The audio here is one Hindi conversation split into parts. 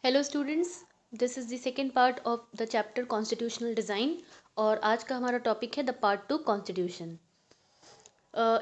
Hello students, this is the second part of the chapter constitutional design. और आज का हमारा टॉपिक है द पार्ट टू कॉन्स्टिट्यूशन।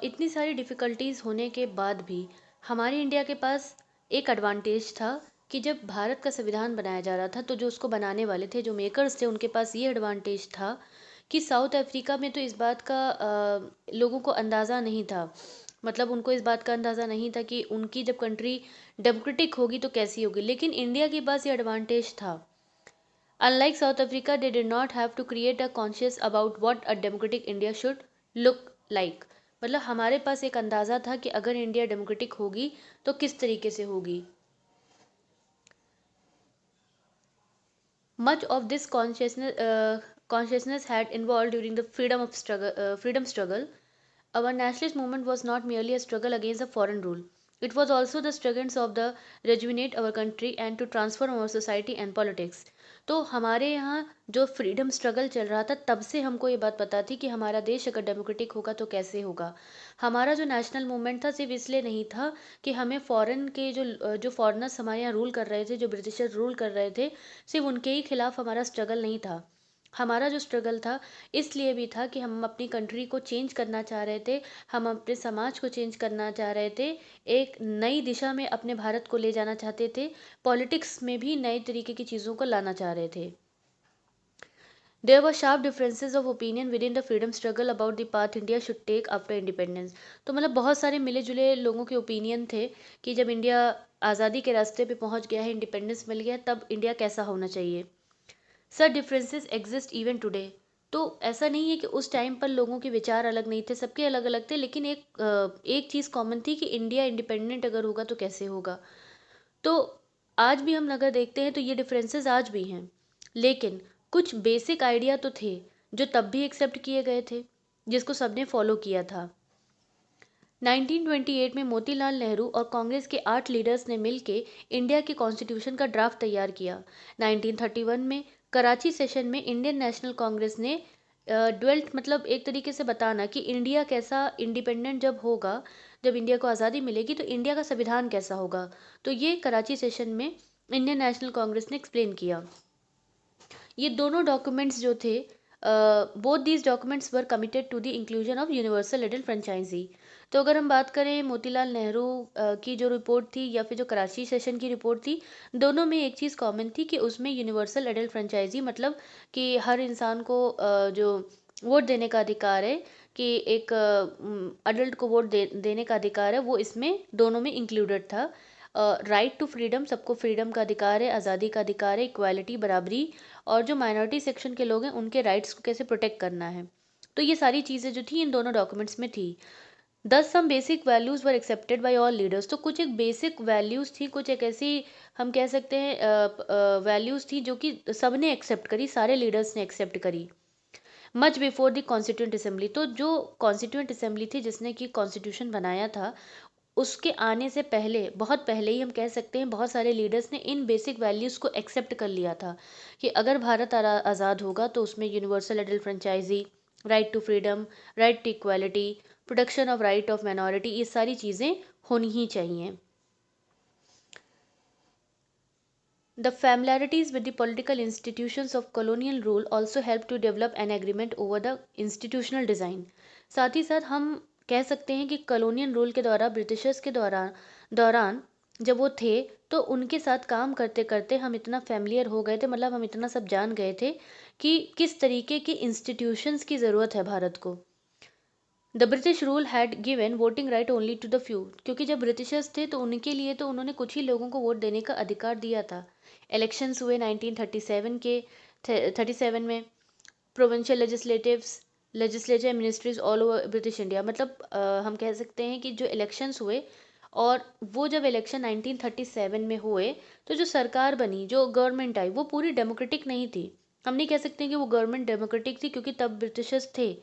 इतनी सारी डिफ़िकल्टीज़ होने के बाद भी हमारे इंडिया के पास एक एडवांटेज था कि जब भारत का संविधान बनाया जा रहा था तो जो उसको बनाने वाले थे, जो मेकर्स थे, उनके पास ये एडवांटेज था कि साउथ अफ्रीका में तो इस बात का लोगों को अंदाज़ा नहीं था। मतलब उनको इस बात का अंदाज़ा नहीं था कि उनकी जब कंट्री डेमोक्रेटिक होगी तो कैसी होगी, लेकिन इंडिया के पास ये एडवांटेज था। Unlike South Africa, they did not have to create a conscious about what a democratic India should look like. मतलब हमारे पास एक अंदाज़ा था कि अगर इंडिया डेमोक्रेटिक होगी तो किस तरीके से होगी। Much of this consciousness had involved during the freedom struggle. Our nationalist movement was not merely a struggle against the foreign rule. It was also the struggles of the rejuvenate our country and to transform our society and politics. तो हमारे यहाँ जो फ्रीडम स्ट्रगल चल रहा था तब से हमको ये बात पता थी कि हमारा देश अगर डेमोक्रेटिक होगा तो कैसे होगा। हमारा जो नेशनल मूवमेंट था सिर्फ इसलिए नहीं था कि हमें फॉरेन के जो फॉरेनर्स हमारे यहाँ रूल कर रहे थे, जो ब्रिटिशर्स रूल कर रहे थे, सिर्फ उनके ही खिलाफ हमारा स्ट्रगल नहीं था। हमारा जो स्ट्रगल था इसलिए भी था कि हम अपनी कंट्री को चेंज करना चाह रहे थे, हम अपने समाज को चेंज करना चाह रहे थे, एक नई दिशा में अपने भारत को ले जाना चाहते थे, पॉलिटिक्स में भी नए तरीके की चीज़ों को लाना चाह रहे थे। There were sharp differences of opinion within the freedom struggle about the path India should take after independence. तो मतलब बहुत सारे मिले जुले लोगों के ओपिनियन थे कि जब इंडिया आज़ादी के रास्ते पे पहुंच गया है, इंडिपेंडेंस मिल गया, तब इंडिया कैसा होना चाहिए। Sir differences exist even today. तो ऐसा नहीं है कि उस टाइम पर लोगों के विचार अलग नहीं थे, सबके अलग अलग थे, लेकिन एक चीज़ कॉमन थी कि इंडिया इंडिपेंडेंट अगर होगा तो कैसे होगा। तो आज भी हम अगर देखते हैं तो ये डिफरेंसेस आज भी हैं, लेकिन कुछ बेसिक आइडिया तो थे जो तब भी एक्सेप्ट किए गए थे, जिसको सबने फॉलो किया था। 1928 में मोतीलाल नेहरू और कांग्रेस के 8 लीडर्स ने मिलकर इंडिया के कॉन्स्टिट्यूशन का ड्राफ्ट तैयार किया। 1931 में कराची सेशन में इंडियन नेशनल कांग्रेस ने ड्वेल्ट मतलब एक तरीके से बताना कि इंडिया कैसा इंडिपेंडेंट जब होगा, जब इंडिया को आज़ादी मिलेगी तो इंडिया का संविधान कैसा होगा। तो ये कराची सेशन में इंडियन नेशनल कांग्रेस ने एक्सप्लेन किया। ये दोनों डॉक्यूमेंट्स जो थे, both these documents were committed to the inclusion of universal adult franchise. तो अगर हम बात करें मोतीलाल नेहरू की जो रिपोर्ट थी या फिर जो कराची सेशन की रिपोर्ट थी, दोनों में एक चीज़ कॉमन थी कि उसमें यूनिवर्सल एडल्ट फ्रेंचाइजी मतलब कि हर इंसान को जो वोट देने का अधिकार है, कि एक अडल्ट को देने का अधिकार है, वो इसमें दोनों में इंक्लूडेड था। राइट टू फ्रीडम, सबको फ्रीडम का अधिकार है, आज़ादी का अधिकार है, इक्वालिटी बराबरी, और जो माइनॉरिटी सेक्शन के लोग हैं उनके राइट्स को कैसे प्रोटेक्ट करना है। तो ये सारी चीज़ें जो थी इन दोनों डॉक्यूमेंट्स में थी। Thus some basic values were accepted by all leaders. तो कुछ एक बेसिक वैल्यूज़ थी, कुछ एक ऐसी हम कह सकते हैं वैल्यूज़ थी जो कि सबने एक्सेप्ट करी, सारे लीडर्स ने एक्सेप्ट करी। Much before the constituent assembly, तो जो कॉन्स्टिट्यूंट असेंबली थी जिसने कि कॉन्स्टिट्यूशन बनाया था, उसके आने से पहले, बहुत पहले ही हम कह सकते हैं, बहुत सारे लीडर्स ने इन बेसिक वैल्यूज़ को एक्सेप्ट कर लिया था कि अगर भारत आज़ाद होगा तो उसमें universal adult franchise, right to freedom, right to equality, protection of right of minority, ये सारी चीज़ें होनी ही चाहिए। The familiarities with the political institutions of colonial rule also helped to develop an agreement over the institutional design. साथ ही साथ हम कह सकते हैं कि कॉलोनियल रूल के द्वारा, ब्रिटिशर्स के दौरान जब वो थे, तो उनके साथ काम करते करते हम इतना फैमिलियर हो गए थे, मतलब हम इतना सब जान गए थे कि किस तरीके के इंस्टीट्यूशंस की ज़रूरत है भारत को। The British rule had given voting right only to the few, क्योंकि जब ब्रिटिशर्स थे तो उनके लिए तो उन्होंने कुछ ही लोगों को वोट देने का अधिकार दिया था। इलेक्शंस हुए 1937 के 37 में। Provincial legislature ministries all over British India, मतलब हम कह सकते हैं कि जो इलेक्शंस हुए, और वो जब इलेक्शन 1937 में हुए तो जो सरकार बनी, जो गवर्नमेंट आई, वो पूरी डेमोक्रेटिक नहीं थी। हम नहीं कह सकते कि वो गवर्नमेंट डेमोक्रेटिक थी क्योंकि तब ब्रिटिशर्स थे,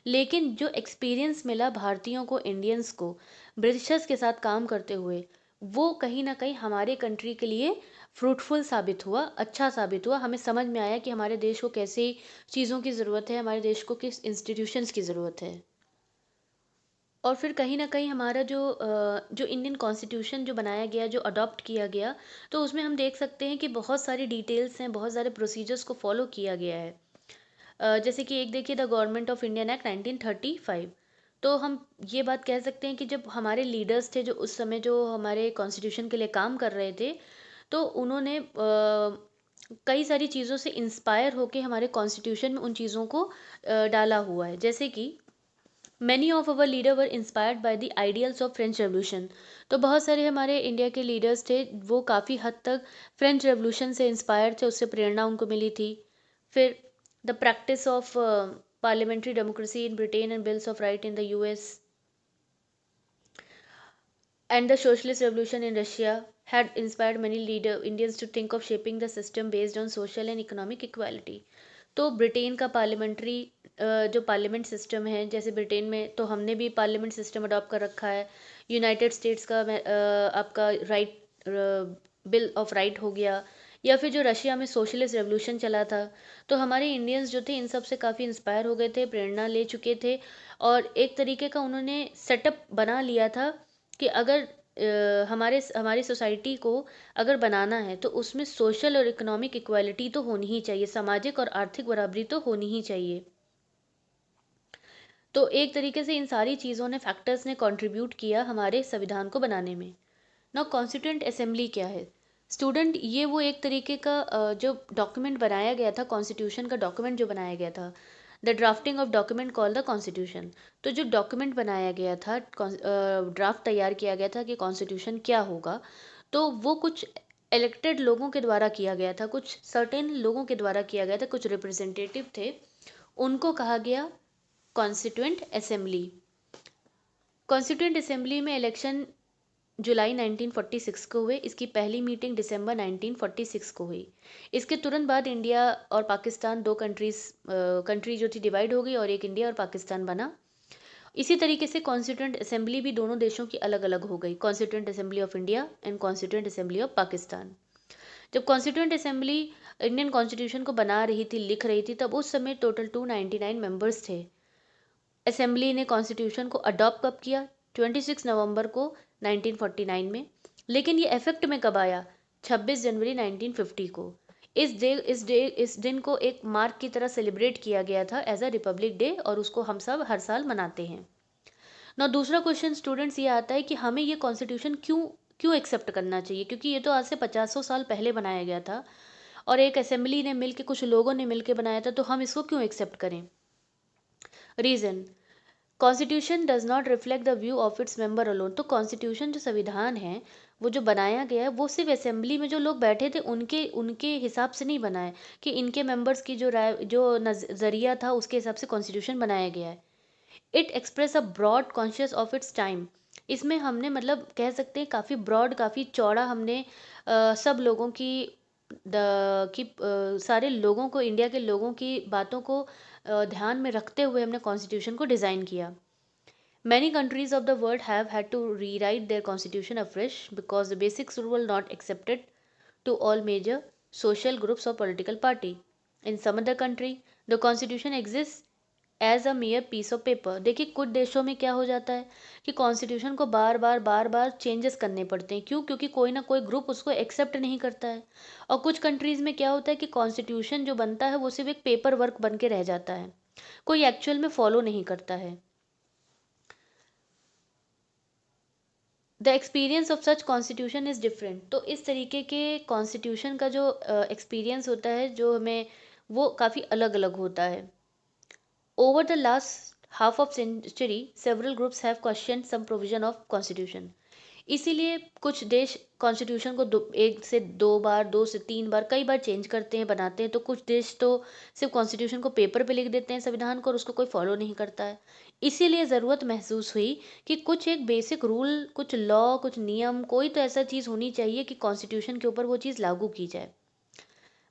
लेकिन जो एक्सपीरियंस मिला भारतीयों को, इंडियंस को, ब्रिटिशर्स के साथ काम करते हुए, वो कहीं ना कहीं हमारे कंट्री के लिए फ्रूटफुल साबित हुआ, अच्छा साबित हुआ। हमें समझ में आया कि हमारे देश को कैसे चीज़ों की ज़रूरत है, हमारे देश को किस इंस्टीट्यूशंस की ज़रूरत है। और फिर कहीं न कहीं हमारा जो इंडियन कॉन्स्टिट्यूशन जो बनाया गया, जो अडॉप्ट किया गया, तो उसमें हम देख सकते हैं कि बहुत सारी डिटेल्स हैं, बहुत सारे प्रोसीजर्स को फ़ॉलो किया गया है। जैसे कि एक देखिए the government of Indian act 1935। तो हम ये बात कह सकते हैं कि जब हमारे लीडर्स थे जो उस समय जो हमारे कॉन्स्टिट्यूशन के लिए काम कर रहे थे, तो उन्होंने कई सारी चीज़ों से इंस्पायर होके हमारे कॉन्स्टिट्यूशन में उन चीज़ों को डाला हुआ है। जैसे कि many of our leader were inspired by the ideals of French revolution. तो बहुत सारे हमारे इंडिया के लीडर्स थे, वो काफ़ी हद तक फ्रेंच रेवोल्यूशन से इंस्पायर थे, उससे प्रेरणा उनको मिली थी। फिर the practice of parliamentary democracy in Britain and bills of right in the US and the socialist revolution in Russia had inspired many leader Indians to think of shaping the system based on social and economic equality। तो ब्रिटेन का पार्लियामेंट्री जो पार्लियामेंट सिस्टम है, जैसे ब्रिटेन में तो हमने भी पार्लियामेंट सिस्टम अडॉप्ट कर रखा है। यूनाइटेड स्टेट्स का आपका राइट बिल ऑफ राइट हो गया, या फिर जो रशिया में सोशलिस्ट रेवोल्यूशन चला था। तो हमारे इंडियंस जो थे इन सब से काफ़ी इंस्पायर हो गए थे, प्रेरणा ले चुके थे, और एक तरीके का उन्होंने सेटअप बना लिया था कि अगर हमारी सोसाइटी को अगर बनाना है तो उसमें सोशल और इकोनॉमिक इक्वालिटी तो होनी ही चाहिए, सामाजिक और आर्थिक बराबरी तो होनी ही चाहिए। तो एक तरीके से इन सारी चीज़ों ने फैक्टर्स ने कंट्रीब्यूट किया हमारे संविधान को बनाने में। नाउ कॉन्स्टिट्यूएंट असेंबली क्या है स्टूडेंट? ये वो एक तरीके का जो डॉक्यूमेंट बनाया गया था, कॉन्स्टिट्यूशन का डॉक्यूमेंट जो बनाया गया था, the drafting of document call the constitution. तो जो डॉक्यूमेंट बनाया गया था, ड्राफ्ट तैयार किया गया था कि कॉन्स्टिट्यूशन क्या होगा, तो वो कुछ इलेक्टेड लोगों के द्वारा किया गया था, कुछ सर्टेन लोगों के द्वारा किया गया था, कुछ रिप्रेजेंटेटिव थे, उनको कहा गया कॉन्स्टिट्यूएंट असेंबली। कॉन्स्टिट्यूएंट असेंबली में इलेक्शन जुलाई 1946 को हुए। इसकी पहली मीटिंग दिसंबर 1946 को हुई। इसके तुरंत बाद इंडिया और पाकिस्तान दो कंट्री जो थी डिवाइड हो गई और एक इंडिया और पाकिस्तान बना। इसी तरीके से कॉन्स्टिट्यूएंट असेंबली भी दोनों देशों की अलग अलग हो गई, constituent assembly of India and constituent assembly of Pakistan. जब कॉन्स्टिट्यूएंट असेंबली इंडियन कॉन्स्टिट्यूशन को बना रही थी, लिख रही थी, तब उस समय टोटल 299 मेंबर्स थे। असेंबली ने कॉन्स्टिट्यूशन को अडॉप्ट कब किया? 26 नवंबर को 1949 में। लेकिन ये इफेक्ट में कब आया? 26 जनवरी 1950 को। इस दिन को एक मार्क की तरह सेलिब्रेट किया गया था एज अ रिपब्लिक डे, और उसको हम सब हर साल मनाते हैं। ना दूसरा क्वेश्चन स्टूडेंट्स ये आता है कि हमें ये कॉन्स्टिट्यूशन क्यों क्यों एक्सेप्ट करना चाहिए, क्योंकि ये तो आज से 50 साल पहले बनाया गया था और एक असेंबली ने मिलकर, कुछ लोगों ने मिलकर बनाया था, तो हम इसको क्यों एक्सेप्ट करें? Reason, constitution does not reflect the view of its member alone. तो कॉन्स्टिट्यूशन जो संविधान है, वो जो बनाया गया है, वो सिर्फ असेंबली में जो लोग बैठे थे उनके उनके हिसाब से नहीं बना है कि इनके मेंबर्स की जो राय, जो नज़रिया था, उसके हिसाब से कॉन्स्टिट्यूशन बनाया गया है। It express a broad conscious of its time. इसमें हमने मतलब कह सकते हैं काफ़ी ब्रॉड, काफ़ी चौड़ा हमने सब लोगों की सारे लोगों को, इंडिया के लोगों की बातों को ध्यान में रखते हुए हमने कॉन्स्टिट्यूशन को डिज़ाइन किया। Many countries of the world have had to rewrite their constitution afresh because the basics were not accepted to all major social groups or political party. In some other country, the constitution exists as a mere piece of paper. देखिए कुछ देशों में क्या हो जाता है कि कॉन्स्टिट्यूशन को बार बार चेंजेस करने पड़ते हैं। क्यों? क्योंकि कोई ना कोई ग्रुप उसको एक्सेप्ट नहीं करता है। और कुछ कंट्रीज़ में क्या होता है कि कॉन्स्टिट्यूशन जो बनता है वो सिर्फ एक पेपर वर्क बन के रह जाता है, कोई एक्चुअल में फॉलो नहीं करता है। The experience of such constitution is different. तो इस तरीके के कॉन्स्टिट्यूशन का जो एक्सपीरियंस होता है, जो हमें, वो काफ़ी अलग अलग होता है। Over the last half of century, several groups have questioned some provision of constitution. इसीलिए कुछ देश कॉन्स्टिट्यूशन को एक से दो बार, दो से तीन बार, कई बार चेंज करते हैं, बनाते हैं। तो कुछ देश तो सिर्फ कॉन्स्टिट्यूशन को पेपर पे लिख देते हैं, संविधान को, और उसको कोई फॉलो नहीं करता है। इसीलिए ज़रूरत महसूस हुई कि कुछ एक बेसिक रूल, कुछ लॉ, कुछ नियम, कोई तो ऐसा चीज़ होनी चाहिए कि कॉन्स्टिट्यूशन के ऊपर वो चीज़ लागू की जाए।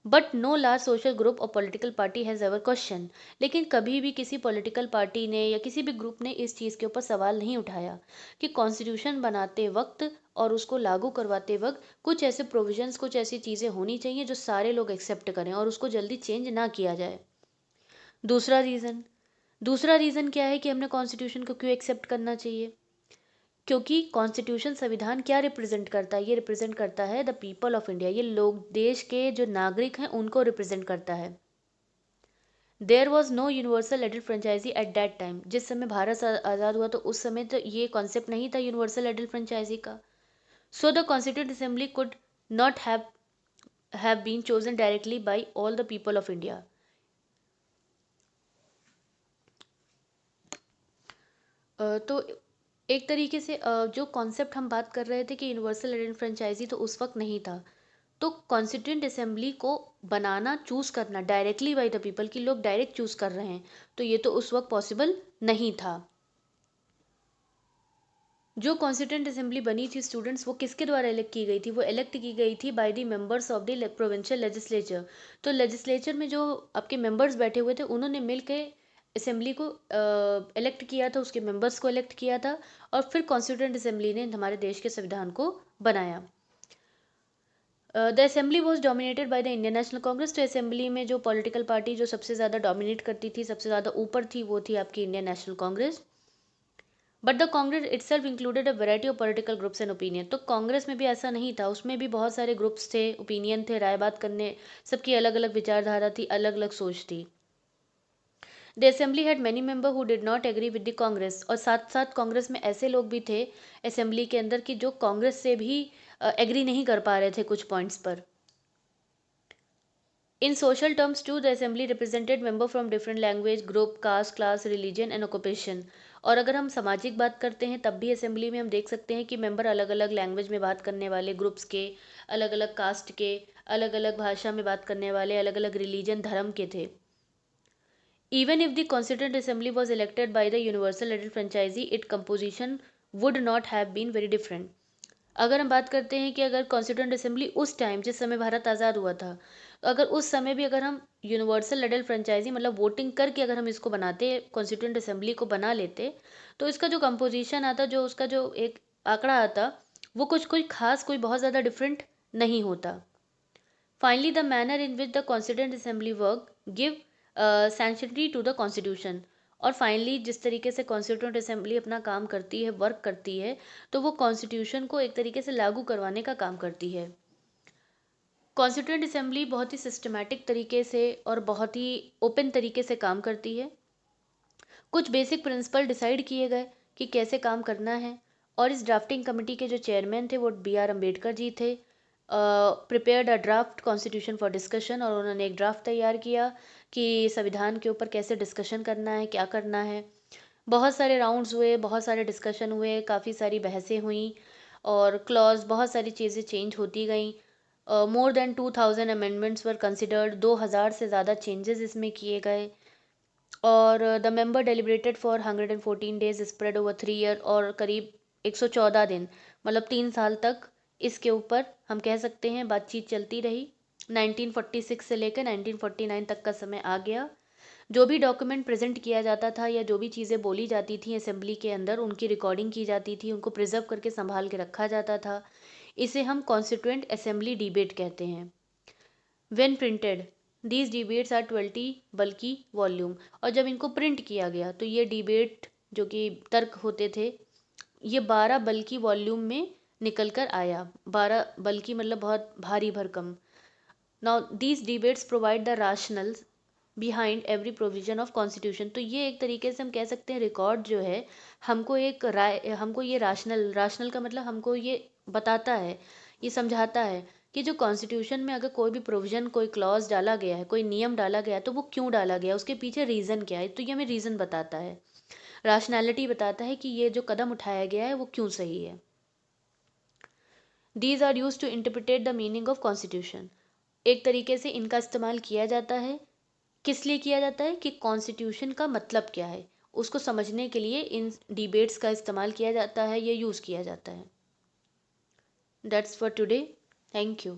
But no large social group और political party has ever question. लेकिन कभी भी किसी पॉलिटिकल पार्टी ने या किसी भी ग्रुप ने इस चीज़ के ऊपर सवाल नहीं उठाया कि कॉन्स्टिट्यूशन बनाते वक्त और उसको लागू करवाते वक्त कुछ ऐसे प्रोविजंस, कुछ ऐसी चीज़ें होनी चाहिए जो सारे लोग एक्सेप्ट करें और उसको जल्दी चेंज ना किया जाए। दूसरा रीज़न, दूसरा रीज़न क्या है कि हमने कॉन्स्टिट्यूशन को क्यों एक्सेप्ट करना चाहिए? क्योंकि कॉन्स्टिट्यूशन संविधान क्या रिप्रेजेंट करता है? ये रिप्रेजेंट करता है द पीपल ऑफ इंडिया। ये लोग, देश के जो नागरिक हैं, उनको रिप्रेजेंट करता है। There was no universal adult franchise at that time. जिस समय भारत आज़ाद हुआ तो उस समय तो ये कॉन्सेप्ट नहीं था यूनिवर्सल एडल्ट फ्रेंचाइजी का। So the constituent assembly could not have been chosen directly by all the people of India. तो एक तरीके से जो कॉन्सेप्ट हम बात कर रहे थे कि यूनिवर्सल एडल्ट फ्रेंचाइजी, तो उस वक्त नहीं था। तो कॉन्स्टिट्यूंट असेंबली को बनाना, चूज करना डायरेक्टली बाय द पीपल, की लोग डायरेक्ट चूज कर रहे हैं, तो ये तो उस वक्त पॉसिबल नहीं था। जो कॉन्स्टिट्यूंट असेंबली बनी थी स्टूडेंट्स, वो किसके द्वारा इलेक्ट की गई थी? वो इलेक्ट की गई थी by the members of the provincial legislature. तो लेजिस्लेचर में जो आपके मेंबर्स बैठे हुए थे, उन्होंने मिल के असेंबली को इलेक्ट किया था, उसके मेंबर्स को इलेक्ट किया था, और फिर कॉन्स्टिट्यूंट असेंबली ने हमारे देश के संविधान को बनाया। The assembly was dominated by the Indian National Congress. तो असेंबली में जो पॉलिटिकल पार्टी जो सबसे ज़्यादा डोमिनेट करती थी, सबसे ज़्यादा ऊपर थी, वो थी आपकी Indian National Congress. But the Congress itself included a variety of political groups and opinion. तो कांग्रेस में भी ऐसा नहीं था, उसमें भी बहुत सारे ग्रुप्स थे, ओपिनियन थे, राय बात करने, सबकी अलग अलग विचारधारा थी, अलग अलग सोच थी। The assembly had many member who did not agree with the Congress. और साथ साथ कांग्रेस में ऐसे लोग भी थे असेंबली के अंदर कि जो कांग्रेस से भी एग्री नहीं कर पा रहे थे कुछ पॉइंट्स पर। In social terms too, the assembly represented member from different language, group, caste, class, religion and occupation। और अगर हम सामाजिक बात करते हैं तब भी असेंबली में हम देख सकते हैं कि मेंबर अलग अलग लैंग्वेज में बात करने वाले ग्रुप्स के, अलग अलग कास्ट के, अलग अलग भाषा में बात करने वाले, अलग अलग रिलीजन, धर्म के थे। Even if the Constituent Assembly was elected by the universal adult franchisee, its composition would not have been very different। अगर हम बात करते हैं कि अगर कॉन्स्टिट्यूंट असेंबली उस टाइम, जिस समय भारत आज़ाद हुआ था, तो अगर उस समय भी अगर हम यूनिवर्सल एडल्ट फ्रेंचाइजी मतलब वोटिंग करके अगर हम इसको बनाते, कॉन्स्टिट्यूंट असेंबली को बना लेते, तो इसका जो कंपोजिशन आता, जो उसका जो एक आंकड़ा आता, वो कुछ कोई खास, कोई बहुत ज़्यादा डिफरेंट नहीं होता। Finally the manner in which the constituent assembly work give sanctionary to the constitution. और फाइनली जिस तरीके से कॉन्स्टिट्यूंट असेंबली अपना काम करती है, वर्क करती है, तो वो कॉन्स्टिट्यूशन को एक तरीके से लागू करवाने का काम करती है। कॉन्स्टिट्यूंट असेंबली बहुत ही सिस्टमैटिक तरीके से और बहुत ही ओपन तरीके से काम करती है। कुछ बेसिक प्रिंसिपल डिसाइड किए गए कि कैसे काम करना है, और इस ड्राफ्टिंग कमेटी के जो चेयरमैन थे वो BR अम्बेडकर जी थे। Prepared a draft constitution for discussion. और उन्होंने एक ड्राफ्ट तैयार किया कि संविधान के ऊपर कैसे डिस्कशन करना है, क्या करना है। बहुत सारे राउंड्स हुए, बहुत सारे डिस्कशन हुए, काफ़ी सारी बहसें हुई, और क्लॉज बहुत सारी चीज़ें चेंज होती गई। More than 2000 amendments were considered. 2000 से ज़्यादा चेंजेस इसमें किए गए। और the member deliberated for 114 days spread over 3 year. और करीब 114 दिन, मतलब 3 साल तक इसके ऊपर हम कह सकते हैं बातचीत चलती रही। 1946 से लेकर 1949 तक का समय आ गया। जो भी डॉक्यूमेंट प्रेजेंट किया जाता था या जो भी चीज़ें बोली जाती थी असेंबली के अंदर, उनकी रिकॉर्डिंग की जाती थी, उनको प्रिजर्व करके संभाल के रखा जाता था। इसे हम कॉन्स्टिट्यूएंट असेंबली डिबेट कहते हैं। When printed these debates are 20 bulky volume. और जब इनको प्रिंट किया गया तो ये डिबेट जो कि तर्क होते थे, ये 12 बल्कि वॉल्यूम में निकल कर आया। 12 बल्कि मतलब बहुत भारी भरकम। Now these debates provide the rationales behind every provision of constitution. तो ये एक तरीके से हम कह सकते हैं रिकॉर्ड जो है, हमको एक राय, हमको ये राशनल का मतलब हमको ये बताता है, ये समझाता है कि जो कॉन्स्टिट्यूशन में अगर कोई भी प्रोविजन, कोई क्लॉज डाला गया है, कोई नियम डाला गया है, तो वो क्यों डाला गया है, उसके पीछे रीज़न क्या है। तो ये हमें रीज़न बताता है, राशनैलिटी बताता है कि ये जो कदम उठाया गया है वो क्यों सही है। These are use to interpret the meaning of constitution. एक तरीके से इनका इस्तेमाल किया जाता है, किस लिए किया जाता है कि कॉन्स्टिट्यूशन का मतलब क्या है, उसको समझने के लिए इन डिबेट्स का इस्तेमाल किया जाता है या यूज़ किया जाता है। That's for today. Thank you.